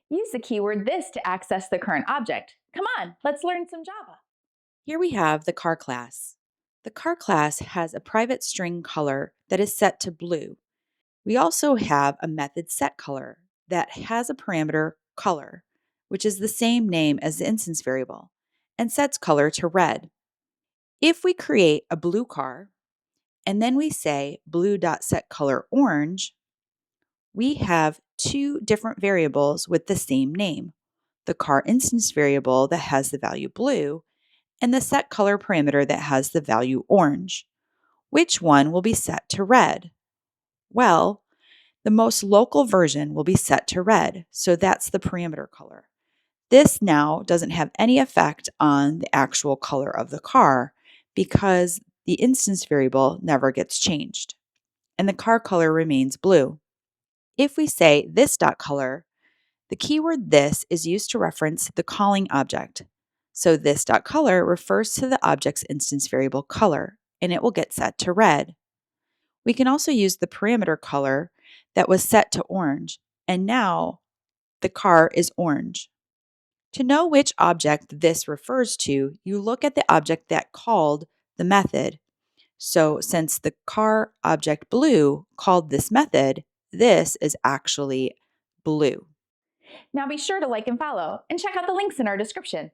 Use the keyword this to access the current object. Come on, let's learn some Java. Here we have the car class. The car class has a private string color that is set to blue. We also have a method setColor that has a parameter color, which is the same name as the instance variable, and sets color to red. If we create a blue car, and then we say blue.setColorOrange, we have two different variables with the same name, the car instance variable that has the value blue, and the setColor parameter that has the value orange. Which one will be set to red? Well, the most local version will be set to red, so that's the parameter color. This now doesn't have any effect on the actual color of the car because the instance variable never gets changed, and the car color remains blue. If we say this.color, the keyword this is used to reference the calling object. So this.color refers to the object's instance variable color, and it will get set to red. We can also use the parameter color that was set to orange, and now the car is orange. To know which object this refers to, you look at the object that called the method. So since the car object blue called this method, this is actually blue. Now be sure to like and follow, and check out the links in our description.